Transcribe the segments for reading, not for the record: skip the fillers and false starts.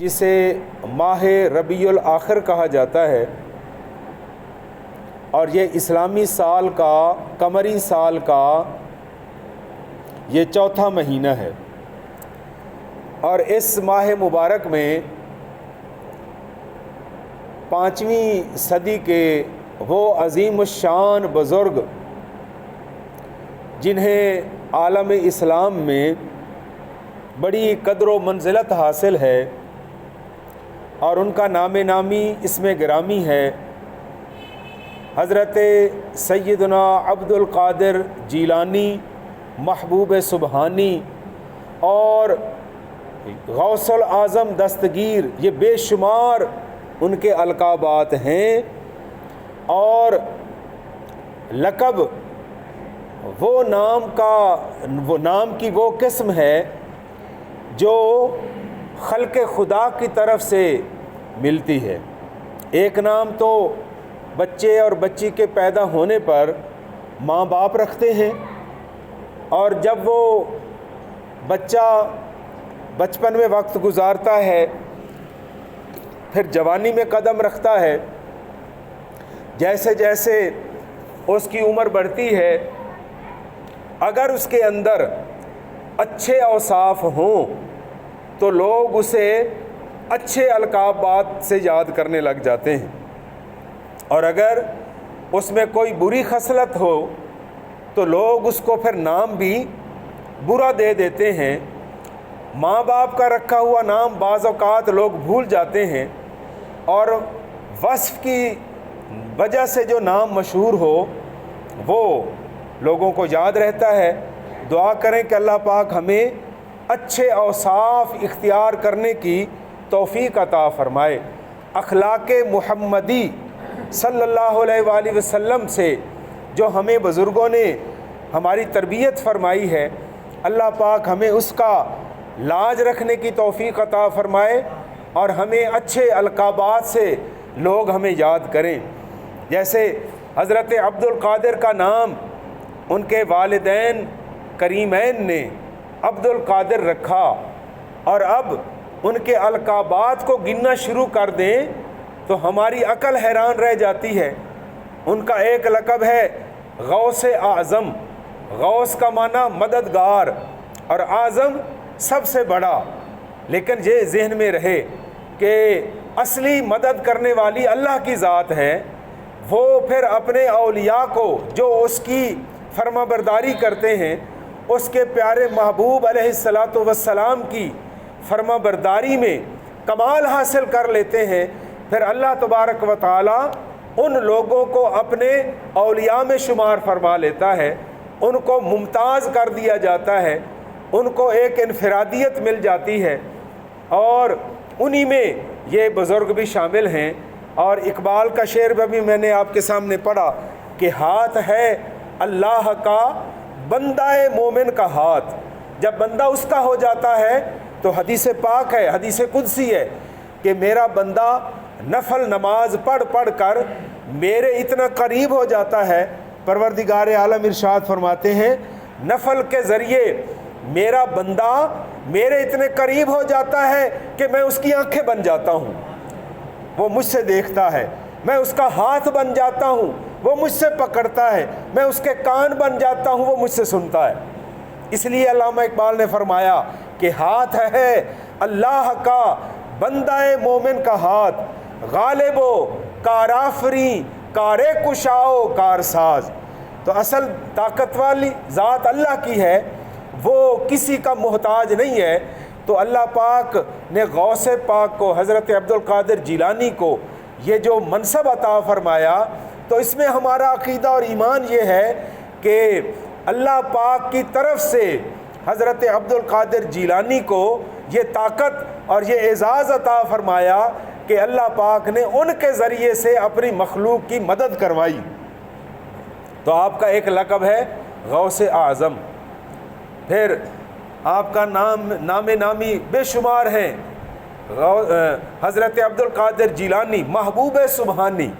جسے ماہ ربیع الآخر کہا جاتا ہے، اور یہ اسلامی سال کا، قمری سال کا یہ چوتھا مہینہ ہے، اور اس ماہ مبارک میں 5ویں صدی کے وہ عظیم الشان بزرگ جنہیں عالم اسلام میں بڑی قدر و منزلت حاصل ہے اور ان کا نام نامی اسم گرامی ہے، حضرت سیدنا عبد القادر جیلانی محبوب سبحانی اور غوث العظم دستگیر، یہ بے شمار ان کے القابات ہیں، اور لقب وہ نام کی وہ قسم ہے جو خلق خدا کی طرف سے ملتی ہے۔ ایک نام تو بچے اور بچی کے پیدا ہونے پر ماں باپ رکھتے ہیں، اور جب وہ بچہ بچپن میں وقت گزارتا ہے، پھر جوانی میں قدم رکھتا ہے، جیسے جیسے اس کی عمر بڑھتی ہے، اگر اس کے اندر اچھے اوصاف ہوں تو لوگ اسے اچھے القابات سے یاد کرنے لگ جاتے ہیں، اور اگر اس میں کوئی بری خصلت ہو تو لوگ اس کو پھر نام بھی برا دے دیتے ہیں۔ ماں باپ کا رکھا ہوا نام بعض اوقات لوگ بھول جاتے ہیں، اور وصف کی وجہ سے جو نام مشہور ہو وہ لوگوں کو یاد رہتا ہے۔ دعا کریں کہ اللہ پاک ہمیں اچھے اوصاف اختیار کرنے کی توفیق عطا فرمائے۔ اخلاق محمدی صلی اللہ علیہ وآلہ وسلم سے جو ہمیں بزرگوں نے ہماری تربیت فرمائی ہے، اللہ پاک ہمیں اس کا لاج رکھنے کی توفیق عطا فرمائے، اور ہمیں اچھے القابات سے لوگ ہمیں یاد کریں۔ جیسے حضرت عبد القادر کا نام ان کے والدین کریمین نے عبد القادر رکھا، اور اب ان کے القابات کو گننا شروع کر دیں تو ہماری عقل حیران رہ جاتی ہے۔ ان کا ایک لقب ہے غوث اعظم۔ غوث کا معنی مددگار، اور اعظم سب سے بڑا، لیکن یہ ذہن میں رہے کہ اصلی مدد کرنے والی اللہ کی ذات ہے۔ وہ پھر اپنے اولیاء کو جو اس کی فرما برداری کرتے ہیں، اس کے پیارے محبوب علیہ الصلاۃ والسلام کی فرما برداری میں کمال حاصل کر لیتے ہیں، پھر اللہ تبارک و تعالی ان لوگوں کو اپنے اولیاء میں شمار فرما لیتا ہے، ان کو ممتاز کر دیا جاتا ہے، ان کو ایک انفرادیت مل جاتی ہے، اور انہی میں یہ بزرگ بھی شامل ہیں۔ اور اقبال کا شعر بھی میں نے آپ کے سامنے پڑھا کہ ہاتھ ہے اللہ کا بندہ مومن کا ہاتھ۔ جب بندہ اس کا ہو جاتا ہے تو حدیث پاک ہے، حدیث قدسی ہے کہ میرا بندہ نفل نماز پڑھ پڑھ کر میرے اتنا قریب ہو جاتا ہے، پروردگار عالم ارشاد فرماتے ہیں نفل کے ذریعے میرا بندہ میرے اتنے قریب ہو جاتا ہے کہ میں اس کی آنکھیں بن جاتا ہوں، وہ مجھ سے دیکھتا ہے، میں اس کا ہاتھ بن جاتا ہوں، وہ مجھ سے پکڑتا ہے، میں اس کے کان بن جاتا ہوں، وہ مجھ سے سنتا ہے۔ اس لیے علامہ اقبال نے فرمایا کہ ہاتھ ہے اللہ کا بندہ مومن کا ہاتھ، غالب و کارآفریں کار کشاؤ کارساز۔ تو اصل طاقت والی ذات اللہ کی ہے، وہ کسی کا محتاج نہیں ہے۔ تو اللہ پاک نے غوث پاک کو، حضرت عبد القادر جیلانی کو یہ جو منصب عطا فرمایا، تو اس میں ہمارا عقیدہ اور ایمان یہ ہے کہ اللہ پاک کی طرف سے حضرت عبد القادر جیلانی کو یہ طاقت اور یہ اعزاز عطا فرمایا کہ اللہ پاک نے ان کے ذریعے سے اپنی مخلوق کی مدد کروائی۔ تو آپ کا ایک لقب ہے غوث اعظم، پھر آپ کا نام نامی بے شمار ہیں۔ حضرت عبد القادر جیلانی محبوب سبحانی،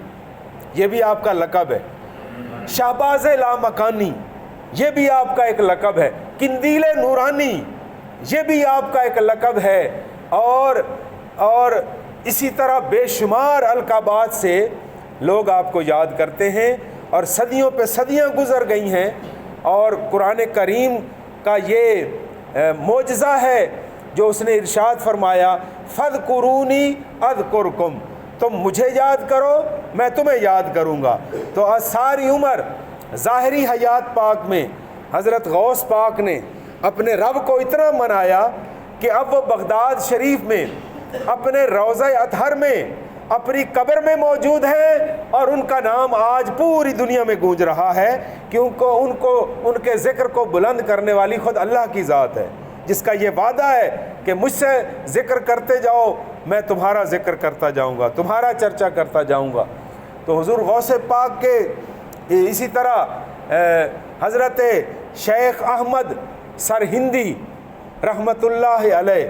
یہ بھی آپ کا لقب ہے۔ شہباز لامکانی، یہ بھی آپ کا ایک لقب ہے۔ قندیل نورانی، یہ بھی آپ کا ایک لقب ہے۔ اور اور اسی طرح بے شمار القابات سے لوگ آپ کو یاد کرتے ہیں، اور صدیوں پہ صدیاں گزر گئی ہیں، اور قرآن کریم کا یہ معجزہ ہے جو اس نے ارشاد فرمایا فَاذْكُرُونِي أَذْكُرْكُمْ، تم مجھے یاد کرو میں تمہیں یاد کروں گا۔ تو ساری عمر ظاہری حیات پاک میں حضرت غوث پاک نے اپنے رب کو اتنا منایا کہ اب وہ بغداد شریف میں اپنے روضہ اطہر میں اپنی قبر میں موجود ہیں، اور ان کا نام آج پوری دنیا میں گونج رہا ہے، کیونکہ ان کے ذکر کو بلند کرنے والی خود اللہ کی ذات ہے، جس کا یہ وعدہ ہے کہ مجھ سے ذکر کرتے جاؤ میں تمہارا ذکر کرتا جاؤں گا، تمہارا چرچا کرتا جاؤں گا۔ تو حضور غوث پاک کے اسی طرح حضرت شیخ احمد سرہندی رحمۃ اللہ علیہ،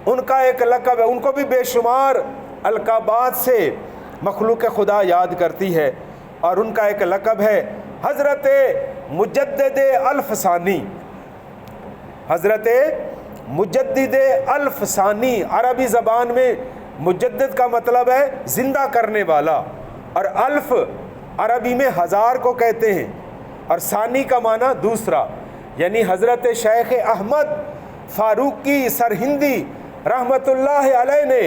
ان کا ایک لقب ہے، ان کو بھی بے شمار القابات سے مخلوق خدا یاد کرتی ہے، اور ان کا ایک لقب ہے حضرت مجدد الف ثانی۔ حضرت مجدد الف ثانی، عربی زبان میں مجدد کا مطلب ہے زندہ کرنے والا، اور الف عربی میں ہزار کو کہتے ہیں، اور ثانی کا معنی دوسرا، یعنی حضرت شیخ احمد فاروقی سرہندی رحمۃ اللہ علیہ نے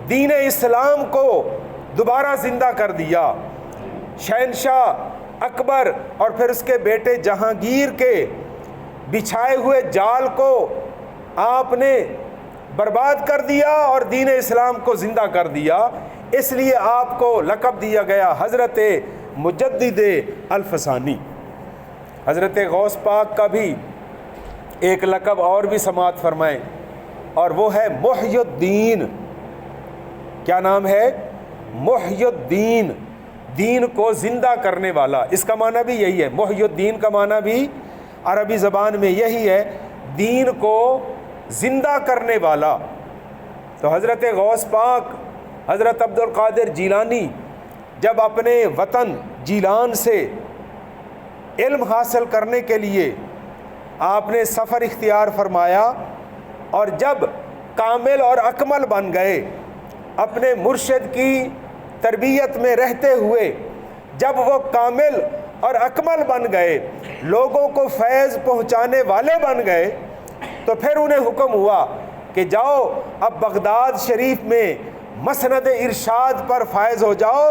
دین اسلام کو دوبارہ زندہ کر دیا۔ شہنشاہ اکبر اور پھر اس کے بیٹے جہانگیر کے بچھائے ہوئے جال کو آپ نے برباد کر دیا اور دین اسلام کو زندہ کر دیا، اس لیے آپ کو لقب دیا گیا حضرت مجدد الف ثانی۔ حضرت غوث پاک کا بھی ایک لقب اور بھی سماعت فرمائیں، اور وہ ہے محی الدین۔ کیا نام ہے؟ محی الدین، دین کو زندہ کرنے والا، اس کا معنی بھی یہی ہے۔ محی الدین کا معنی بھی عربی زبان میں یہی ہے، دین کو زندہ کرنے والا۔ تو حضرت غوث پاک حضرت عبد القادر جیلانی جب اپنے وطن جیلان سے علم حاصل کرنے کے لیے آپ نے سفر اختیار فرمایا، اور جب کامل اور اکمل بن گئے، اپنے مرشد کی تربیت میں رہتے ہوئے جب وہ کامل اور اکمل بن گئے، لوگوں کو فیض پہنچانے والے بن گئے، تو پھر انہیں حکم ہوا کہ جاؤ اب بغداد شریف میں مسند ارشاد پر فائز ہو جاؤ،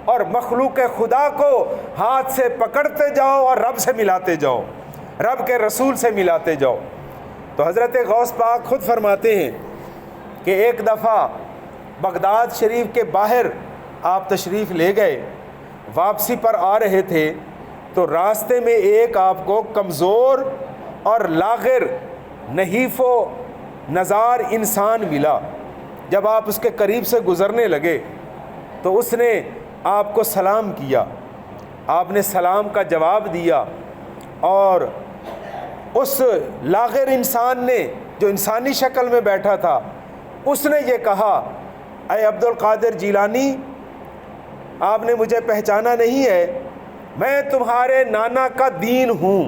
اور مخلوق خدا کو ہاتھ سے پکڑتے جاؤ اور رب سے ملاتے جاؤ، رب کے رسول سے ملاتے جاؤ۔ تو حضرت غوث پاک خود فرماتے ہیں کہ ایک دفعہ بغداد شریف کے باہر آپ تشریف لے گئے، واپسی پر آ رہے تھے، تو راستے میں ایک آپ کو کمزور اور لاغر نحیف و نزار انسان ملا۔ جب آپ اس کے قریب سے گزرنے لگے تو اس نے آپ کو سلام کیا، آپ نے سلام کا جواب دیا، اور اس لاغر انسان نے جو انسانی شکل میں بیٹھا تھا، اس نے یہ کہا اے عبد القادر جیلانی، آپ نے مجھے پہچانا نہیں ہے، میں تمہارے نانا کا دین ہوں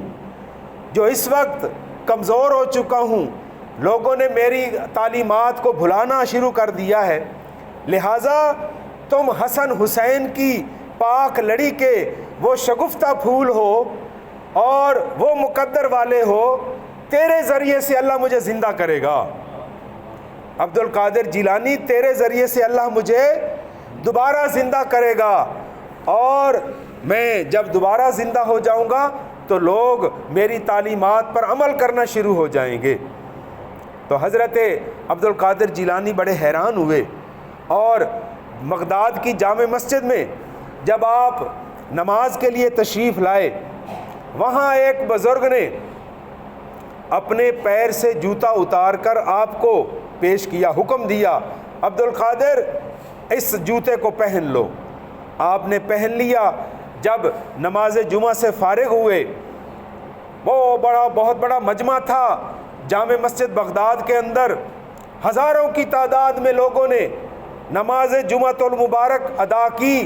جو اس وقت کمزور ہو چکا ہوں، لوگوں نے میری تعلیمات کو بھلانا شروع کر دیا ہے، لہٰذا تم حسن حسین کی پاک لڑی کے وہ شگفتہ پھول ہو اور وہ مقدر والے ہو، تیرے ذریعے سے اللہ مجھے زندہ کرے گا۔ عبد القادر جیلانی، تیرے ذریعے سے اللہ مجھے دوبارہ زندہ کرے گا، اور میں جب دوبارہ زندہ ہو جاؤں گا تو لوگ میری تعلیمات پر عمل کرنا شروع ہو جائیں گے۔ تو حضرت عبد القادر جیلانی بڑے حیران ہوئے، اور بغداد کی جامع مسجد میں جب آپ نماز کے لیے تشریف لائے، وہاں ایک بزرگ نے اپنے پیر سے جوتا اتار کر آپ کو پیش کیا، حکم دیا عبد القادر اس جوتے کو پہن لو۔ آپ نے پہن لیا۔ جب نماز جمعہ سے فارغ ہوئے، وہ بہت بڑا مجمع تھا جامع مسجد بغداد کے اندر، ہزاروں کی تعداد میں لوگوں نے نماز جمعۃ المبارک ادا کی،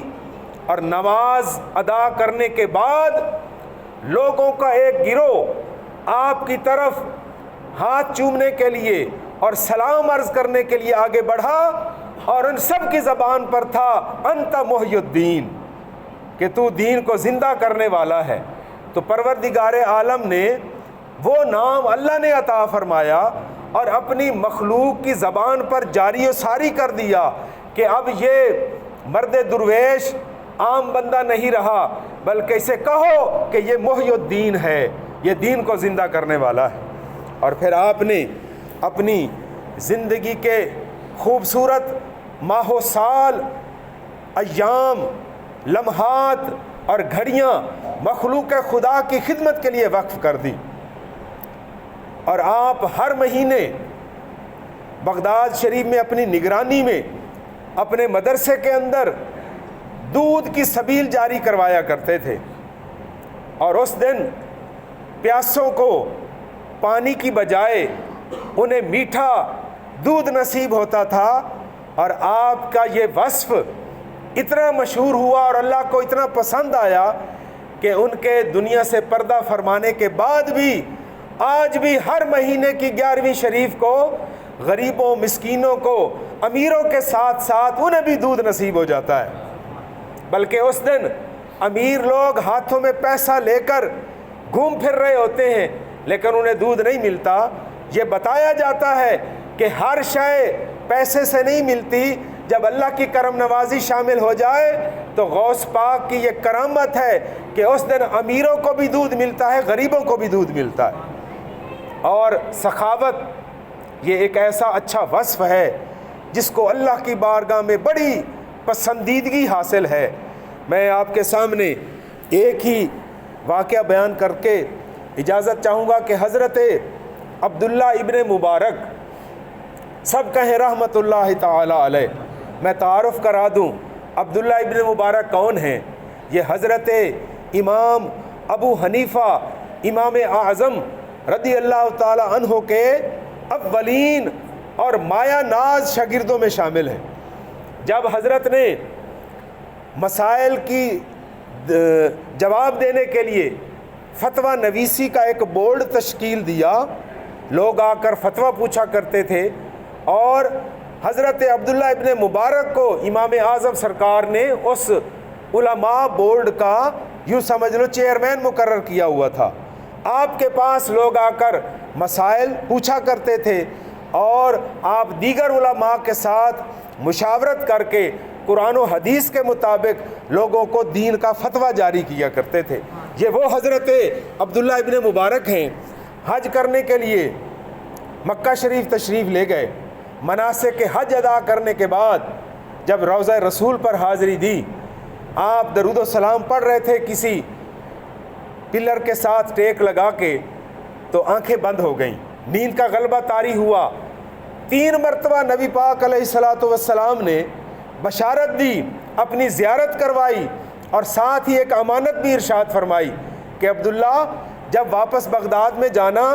اور نماز ادا کرنے کے بعد لوگوں کا ایک گروہ آپ کی طرف ہاتھ چومنے کے لیے اور سلام عرض کرنے کے لیے آگے بڑھا، اور ان سب کی زبان پر تھا انت محی الدین، کہ تو دین کو زندہ کرنے والا ہے۔ تو پروردگار عالم نے وہ نام اللہ نے عطا فرمایا اور اپنی مخلوق کی زبان پر جاری و ساری کر دیا کہ اب یہ مرد درویش عام بندہ نہیں رہا، بلکہ اسے کہو کہ یہ محی الدین ہے، یہ دین کو زندہ کرنے والا ہے۔ اور پھر آپ نے اپنی زندگی کے خوبصورت ماہ و سال، ایام، لمحات اور گھڑیاں مخلوق خدا کی خدمت کے لیے وقف کر دی، اور آپ ہر مہینے بغداد شریف میں اپنی نگرانی میں اپنے مدرسے کے اندر دودھ کی سبیل جاری کروایا کرتے تھے، اور اس دن پیاسوں کو پانی کی بجائے انہیں میٹھا دودھ نصیب ہوتا تھا۔ اور آپ کا یہ وصف اتنا مشہور ہوا اور اللہ کو اتنا پسند آیا کہ ان کے دنیا سے پردہ فرمانے کے بعد بھی آج بھی ہر مہینے کی 11ویں شریف کو غریبوں، مسکینوں کو، امیروں کے ساتھ ساتھ انہیں بھی دودھ نصیب ہو جاتا ہے۔ بلکہ اس دن امیر لوگ ہاتھوں میں پیسہ لے کر گھوم پھر رہے ہوتے ہیں، لیکن انہیں دودھ نہیں ملتا۔ یہ بتایا جاتا ہے کہ ہر شے پیسے سے نہیں ملتی، جب اللہ کی کرم نوازی شامل ہو جائے تو غوث پاک کی یہ کرامت ہے کہ اس دن امیروں کو بھی دودھ ملتا ہے، غریبوں کو بھی دودھ ملتا ہے۔ اور سخاوت یہ ایک ایسا اچھا وصف ہے جس کو اللہ کی بارگاہ میں بڑی پسندیدگی حاصل ہے۔ میں آپ کے سامنے ایک ہی واقعہ بیان کر کے اجازت چاہوں گا کہ حضرت عبداللہ ابن مبارک، سب کہیں رحمت اللہ تعالی علیہ، میں تعارف کرا دوں عبداللہ ابن مبارک کون ہیں۔ یہ حضرت امام ابو حنیفہ امام اعظم رضی اللہ تعالی عنہ کے اولین اور مایہ ناز شاگردوں میں شامل ہیں۔ جب حضرت نے مسائل کی جواب دینے کے لیے فتویٰ نویسی کا ایک بورڈ تشکیل دیا، لوگ آ کر فتویٰ پوچھا کرتے تھے، اور حضرت عبداللہ ابن مبارک کو امام اعظم سرکار نے اس علماء بورڈ کا یوں سمجھ لو چیئرمین مقرر کیا ہوا تھا۔ آپ کے پاس لوگ آ کر مسائل پوچھا کرتے تھے، اور آپ دیگر علماء کے ساتھ مشاورت کر کے قرآن و حدیث کے مطابق لوگوں کو دین کا فتویٰ جاری کیا کرتے تھے۔ یہ وہ حضرت عبداللہ ابن مبارک ہیں۔ حج کرنے کے لیے مکہ شریف تشریف لے گئے، مناسک حج ادا کرنے کے بعد جب روضہ رسول پر حاضری دی، آپ درود و سلام پڑھ رہے تھے کسی پلر کے ساتھ ٹیک لگا کے، تو آنکھیں بند ہو گئیں، نیند کا غلبہ طاری ہوا۔ 3 مرتبہ نبی پاک علیہ الصلاۃ والسلام نے بشارت دی، اپنی زیارت کروائی، اور ساتھ ہی ایک امانت بھی ارشاد فرمائی کہ عبداللہ جب واپس بغداد میں جانا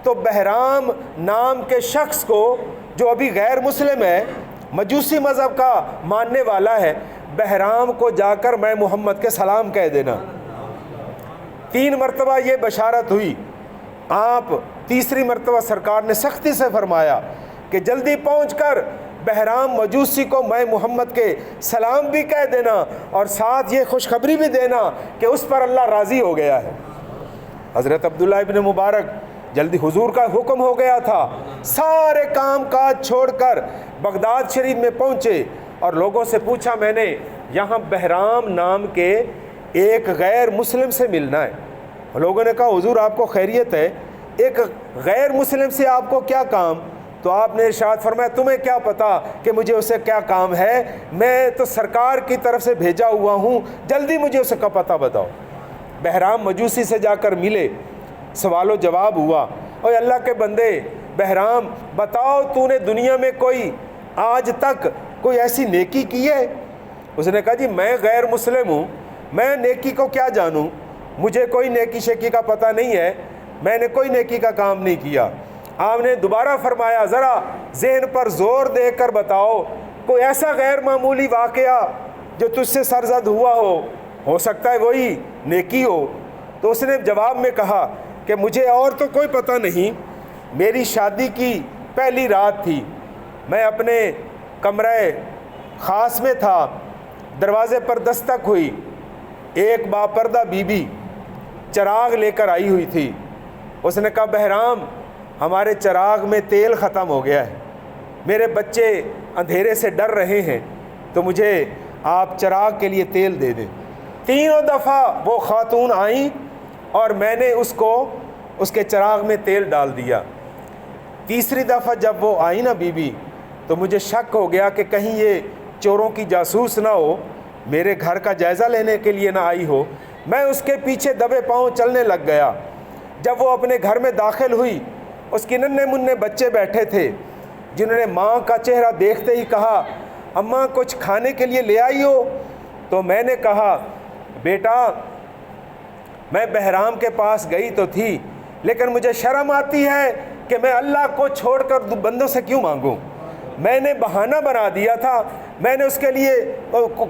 تو بہرام نام کے شخص کو، جو ابھی غیر مسلم ہے، مجوسی مذہب کا ماننے والا ہے، بہرام کو جا کر میں محمد کے سلام کہہ دینا۔ 3 مرتبہ یہ بشارت ہوئی۔ آپ تیسری مرتبہ سرکار نے سختی سے فرمایا کہ جلدی پہنچ کر بہرام مجوسی کو میں محمد کے سلام بھی کہہ دینا، اور ساتھ یہ خوشخبری بھی دینا کہ اس پر اللہ راضی ہو گیا ہے۔ حضرت عبداللہ ابن مبارک جلدی، حضور کا حکم ہو گیا تھا، سارے کام کاج چھوڑ کر بغداد شریف میں پہنچے، اور لوگوں سے پوچھا میں نے یہاں بہرام نام کے ایک غیر مسلم سے ملنا ہے۔ لوگوں نے کہا حضور آپ کو خیریت ہے، ایک غیر مسلم سے آپ کو کیا کام؟ تو آپ نے ارشاد فرمایا تمہیں کیا پتا کہ مجھے اسے کیا کام ہے، میں تو سرکار کی طرف سے بھیجا ہوا ہوں، جلدی مجھے اسے کا پتہ بتاؤ۔ بہرام مجوسی سے جا کر ملے، سوال و جواب ہوا، اوے اللہ کے بندے بہرام بتاؤ تو نے دنیا میں کوئی آج تک کوئی ایسی نیکی کی ہے؟ اس نے کہا جی میں غیر مسلم ہوں، میں نیکی کو کیا جانوں، مجھے کوئی نیکی شیکی کا پتہ نہیں ہے، میں نے کوئی نیکی کا کام نہیں کیا۔ آپ نے دوبارہ فرمایا ذرا ذہن پر زور دے کر بتاؤ کوئی ایسا غیر معمولی واقعہ جو تجھ سے سرزد ہوا ہو سکتا ہے وہی نیکی ہو۔ تو اس نے جواب میں کہا کہ مجھے اور تو کوئی پتہ نہیں، میری شادی کی پہلی رات تھی، میں اپنے کمرے خاص میں تھا، دروازے پر دستک ہوئی، ایک باپردہ بی بی چراغ لے کر آئی ہوئی تھی۔ اس نے کہا بہرام ہمارے چراغ میں تیل ختم ہو گیا ہے، میرے بچے اندھیرے سے ڈر رہے ہیں، تو مجھے آپ چراغ کے لیے تیل دے دیں۔ تینوں دفعہ وہ خاتون آئیں اور میں نے اس کے چراغ میں تیل ڈال دیا۔ تیسری دفعہ جب وہ آئی نا بی بی، تو مجھے شک ہو گیا کہ کہیں یہ چوروں کی جاسوس نہ ہو، میرے گھر کا جائزہ لینے کے لیے نہ آئی ہو۔ میں اس کے پیچھے دبے پاؤں چلنے لگ گیا۔ جب وہ اپنے گھر میں داخل ہوئی، اس کے ننھے منھے بچے بیٹھے تھے، جنہوں نے ماں کا چہرہ دیکھتے ہی کہا اماں کچھ کھانے کے لیے لے آئی ہو؟ تو میں نے کہا بیٹا میں بہرام کے پاس گئی تو تھی، لیکن مجھے شرم آتی ہے کہ میں اللہ کو چھوڑ کر بندوں سے کیوں مانگوں۔ میں نے بہانہ بنا دیا تھا، میں نے اس کے لیے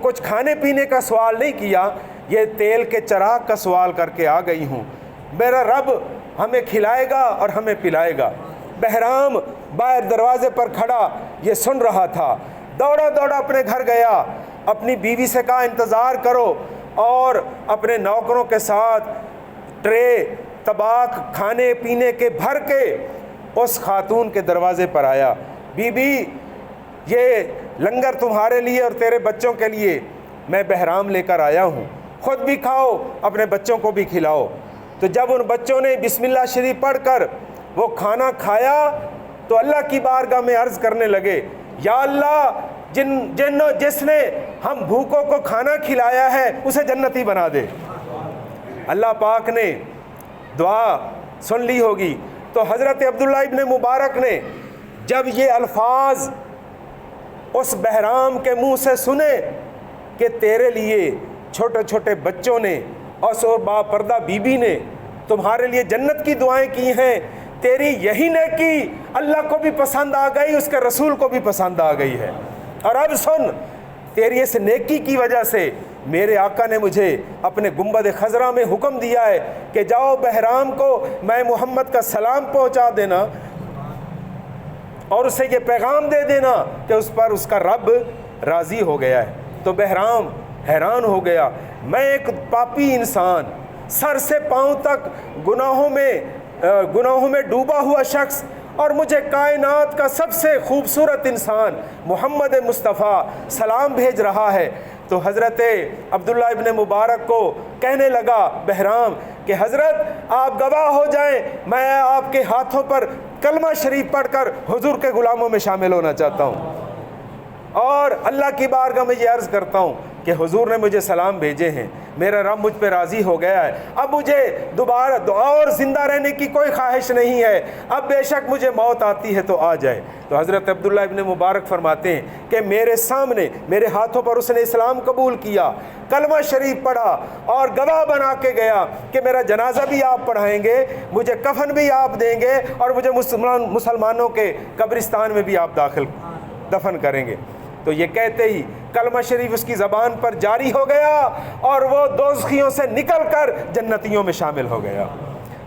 کچھ کھانے پینے کا سوال نہیں کیا، یہ تیل کے چراغ کا سوال کر کے آ گئی ہوں۔ میرا رب ہمیں کھلائے گا اور ہمیں پلائے گا۔ بہرام باہر دروازے پر کھڑا یہ سن رہا تھا، دوڑا دوڑا اپنے گھر گیا، اپنی بیوی سے کہا انتظار کرو، اور اپنے نوکروں کے ساتھ ٹرے طباق کھانے پینے کے بھر کے اس خاتون کے دروازے پر آیا، بی بی یہ لنگر تمہارے لیے اور تیرے بچوں کے لیے میں بہرام لے کر آیا ہوں، خود بھی کھاؤ اپنے بچوں کو بھی کھلاؤ۔ تو جب ان بچوں نے بسم اللہ شریف پڑھ کر وہ کھانا کھایا تو اللہ کی بارگاہ میں عرض کرنے لگے یا اللہ جس نے ہم بھوکوں کو کھانا کھلایا ہے اسے جنتی بنا دے۔ اللہ پاک نے دعا سن لی ہوگی۔ تو حضرت عبداللہ ابن مبارک نے جب یہ الفاظ اس بہرام کے منہ سے سنے کہ تیرے لیے چھوٹے چھوٹے بچوں نے اور باپردہ بی بی نے تمہارے لیے جنت کی دعائیں کی ہیں، تیری یہی نیکی اللہ کو بھی پسند آ گئی، اس کے رسول کو بھی پسند آ گئی ہے، اور اب سن تیری اس نیکی کی وجہ سے میرے آقا نے مجھے اپنے گنبد خضرا میں حکم دیا ہے کہ جاؤ بہرام کو میں محمد کا سلام پہنچا دینا اور اسے یہ پیغام دے دینا کہ اس پر اس کا رب راضی ہو گیا ہے۔ تو بہرام حیران ہو گیا، میں ایک پاپی انسان، سر سے پاؤں تک گناہوں میں ڈوبا ہوا شخص، اور مجھے کائنات کا سب سے خوبصورت انسان محمد مصطفیٰ سلام بھیج رہا ہے۔ تو حضرت عبداللہ ابن مبارک کو کہنے لگا بہرام کہ حضرت آپ گواہ ہو جائیں، میں آپ کے ہاتھوں پر کلمہ شریف پڑھ کر حضور کے غلاموں میں شامل ہونا چاہتا ہوں، اور اللہ کی بارگاہ میں یہ عرض کرتا ہوں کہ حضور نے مجھے سلام بھیجے ہیں، میرا رب مجھ پہ راضی ہو گیا ہے، اب مجھے دوبارہ اور زندہ رہنے کی کوئی خواہش نہیں ہے، اب بے شک مجھے موت آتی ہے تو آ جائے۔ تو حضرت عبداللہ ابن مبارک فرماتے ہیں کہ میرے سامنے میرے ہاتھوں پر اس نے اسلام قبول کیا، کلمہ شریف پڑھا، اور گواہ بنا کے گیا کہ میرا جنازہ بھی آپ پڑھائیں گے، مجھے کفن بھی آپ دیں گے، اور مجھے مسلمانوں کے قبرستان میں بھی آپ دفن کریں گے۔ تو یہ کہتے ہی کلمہ شریف اس کی زبان پر جاری ہو گیا اور وہ دوزخیوں سے نکل کر جنتیوں میں شامل ہو گیا۔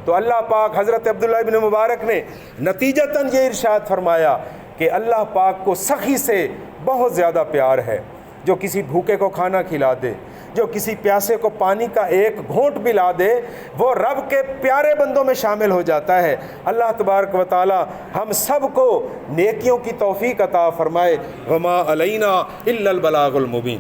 تو اللہ پاک حضرت عبداللہ ابن مبارک نے نتیجتاً یہ ارشاد فرمایا کہ اللہ پاک کو سخی سے بہت زیادہ پیار ہے، جو کسی بھوکے کو کھانا کھلا دے، جو کسی پیاسے کو پانی کا ایک گھونٹ پلا دے، وہ رب کے پیارے بندوں میں شامل ہو جاتا ہے۔ اللہ تبارک و تعالی ہم سب کو نیکیوں کی توفیق عطا فرمائے۔ وما علینا الا البلاغ المبین۔